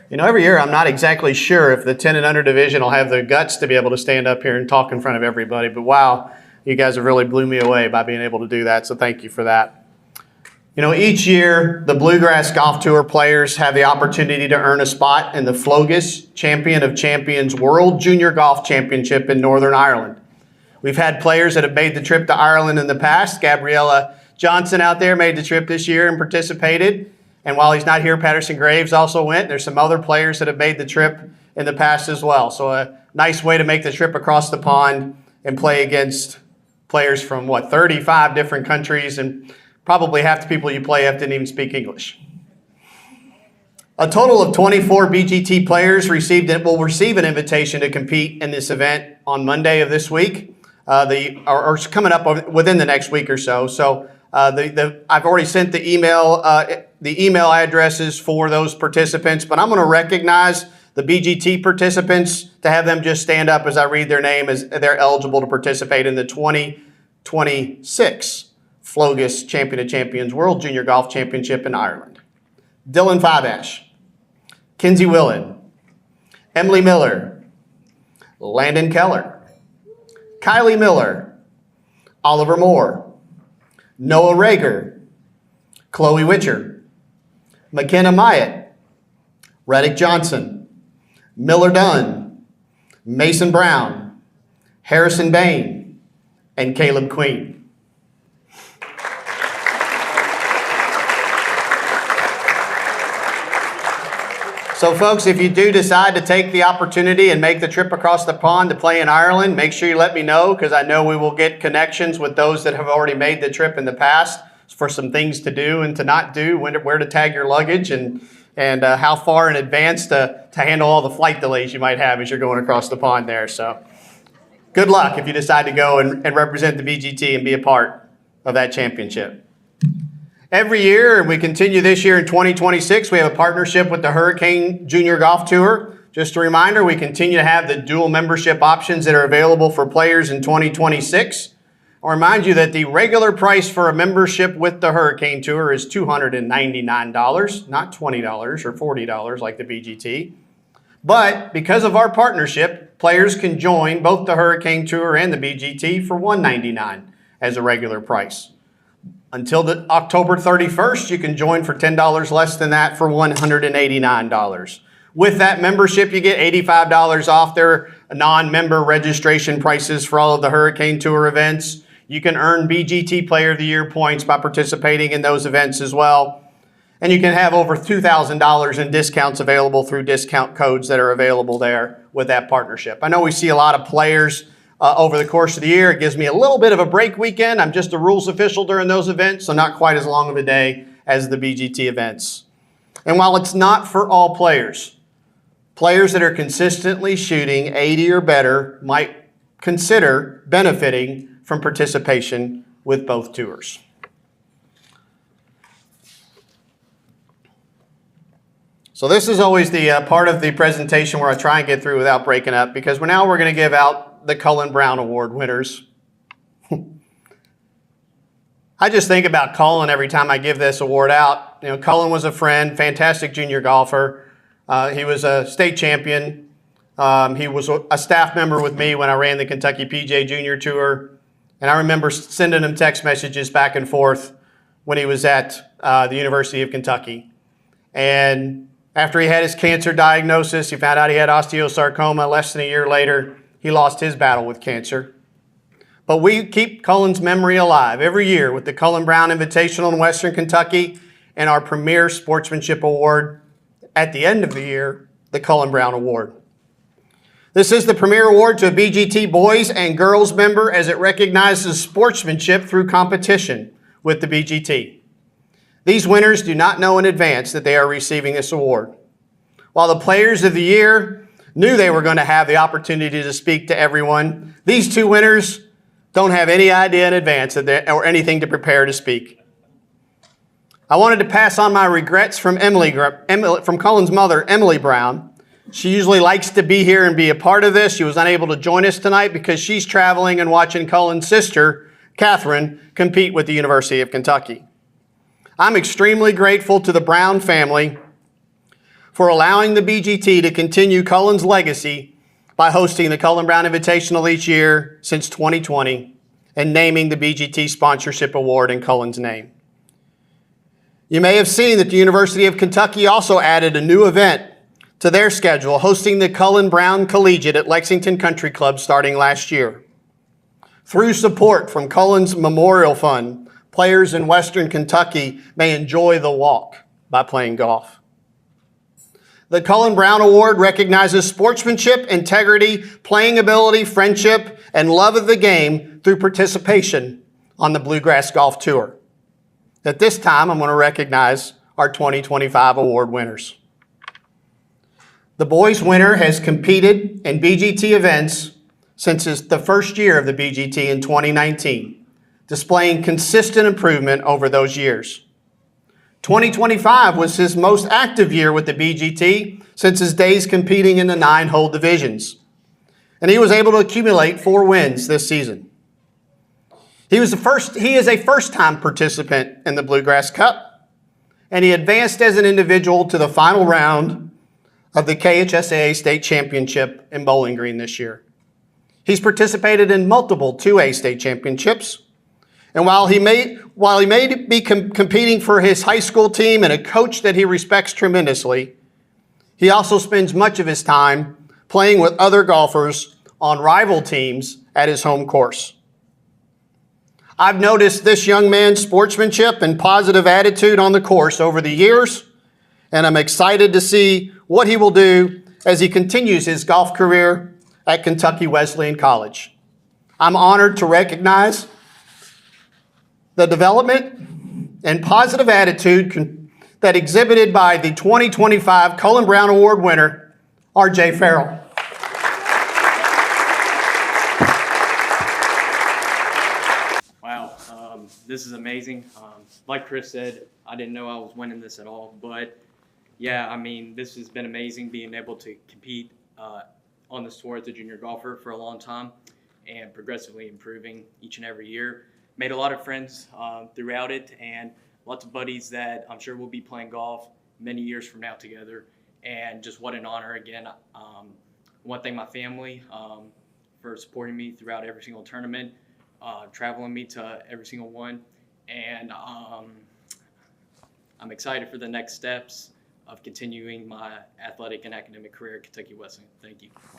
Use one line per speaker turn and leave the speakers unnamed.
You know, every year I'm not exactly sure if the 10 and under division will have the guts to be able to stand up here and talk in front of everybody, but wow, you guys have really blew me away by being able to do that, so thank you for that. You know, each year the Bluegrass Golf Tour players have the opportunity to earn a spot in the Flogus Champion of Champions World Junior Golf Championship in Northern Ireland. We've had players that have made the trip to Ireland in the past. Gabriella Johnson out there made the trip this year and participated. And while he's not here, Patterson Graves also went. There's some other players that have made the trip in the past as well. So a nice way to make the trip across the pond and play against players from, 35 different countries, and probably half the people you play didn't even speak English. A total of 24 BGT players will receive an invitation to compete in this event on Monday of this week, or coming up within the next week or so. So I've already sent the email addresses for those participants, but I'm going to recognize the BGT participants to have them just stand up as I read their name as they're eligible to participate in the 2026 Flogus Champion of Champions World Junior Golf Championship in Ireland. Dylan Fivash, Kinsey Willen, Emily Miller, Landon Keller, Kylie Miller, Oliver Moore, Noah Rager, Chloe Witcher, McKenna Myatt, Reddick Johnson, Miller Dunn, Mason Brown, Harrison Bain, and Caleb Queen. So folks, if you do decide to take the opportunity and make the trip across the pond to play in Ireland, make sure you let me know, because I know we will get connections with those that have already made the trip in the past for some things to do and to not do, where to tag your luggage, and how far in advance to handle all the flight delays you might have as you're going across the pond there. So good luck if you decide to go and represent the BGT and be a part of that championship. Every year, and we continue this year in 2026, we have a partnership with the Hurricane Junior Golf Tour. Just a reminder, we continue to have the dual membership options that are available for players in 2026. I'll remind you that the regular price for a membership with the Hurricane Tour is $299, not $20 or $40 like the BGT. But because of our partnership, players can join both the Hurricane Tour and the BGT for $199 as a regular price. Until October 31st, you can join for $10 less than that for $189. With that membership, you get $85 off their non-member registration prices for all of the Hurricane Tour events. You can earn BGT Player of the Year points by participating in those events as well. And you can have over $2,000 in discounts available through discount codes that are available there with that partnership. I know we see a lot of players over the course of the year. It gives me a little bit of a break weekend. I'm just a rules official during those events, so not quite as long of a day as the BGT events. And while it's not for all players, players that are consistently shooting 80 or better might consider benefiting from participation with both tours. So this is always the part of the presentation where I try and get through without breaking up, because we're going to give out the Cullan Brown Award winners. I just think about Cullan every time I give this award out. You know, Cullan was a friend, fantastic junior golfer. He was a state champion. He was a staff member with me when I ran the Kentucky PGA Junior Tour. And I remember sending him text messages back and forth when he was at the University of Kentucky. And after he had his cancer diagnosis, he found out he had osteosarcoma. Less than a year later, he lost his battle with cancer. But we keep Cullan's memory alive every year with the Cullan Brown Invitational in Western Kentucky and our Premier Sportsmanship Award at the end of the year, the Cullan Brown Award. This is the premier award to a BGT boys and girls member, as it recognizes sportsmanship through competition with the BGT. These winners do not know in advance that they are receiving this award. While the players of the year knew they were going to have the opportunity to speak to everyone, these two winners don't have any idea in advance or anything to prepare to speak. I wanted to pass on my regrets from from Cullan's mother, Emily Brown. She usually likes to be here and be a part of this. She was unable to join us tonight because she's traveling and watching Cullan's sister, Catherine, compete with the University of Kentucky. I'm extremely grateful to the Brown family for allowing the BGT to continue Cullan's legacy by hosting the Cullan Brown Invitational each year since 2020 and naming the BGT Sponsorship Award in Cullan's name. You may have seen that the University of Kentucky also added a new event to their schedule, hosting the Cullan Brown Collegiate at Lexington Country Club starting last year. Through support from Cullan's Memorial Fund, players in Western Kentucky may enjoy the walk by playing golf. The Cullan Brown Award recognizes sportsmanship, integrity, playing ability, friendship, and love of the game through participation on the Bluegrass Golf Tour. At this time, I'm going to recognize our 2025 award winners. The boys winner has competed in BGT events since the first year of the BGT in 2019, displaying consistent improvement over those years. 2025 was his most active year with the BGT since his days competing in the 9-hole divisions, and he was able to accumulate 4 wins this season. He is a first-time participant in the Bluegrass Cup, and he advanced as an individual to the final round of the KHSAA State Championship in Bowling Green this year. He's participated in multiple 2A state championships, and while he may be competing for his high school team and a coach that he respects tremendously, he also spends much of his time playing with other golfers on rival teams at his home course. I've noticed this young man's sportsmanship and positive attitude on the course over the years, and I'm excited to see what he will do as he continues his golf career at Kentucky Wesleyan College. I'm honored to recognize the development and positive attitude that exhibited by the 2025 Cullan Brown Award winner, R.J. Farrell.
Wow, this is amazing. Like Chris said, I didn't know I was winning this at all, but yeah, I mean, this has been amazing being able to compete on this tour as a junior golfer for a long time and progressively improving each and every year. Made a lot of friends throughout it and lots of buddies that I'm sure will be playing golf many years from now together. And just what an honor again. I want to thank my family for supporting me throughout every single tournament, traveling me to every single one. And I'm excited for the next steps of continuing my athletic and academic career at Kentucky Wesleyan. Thank you.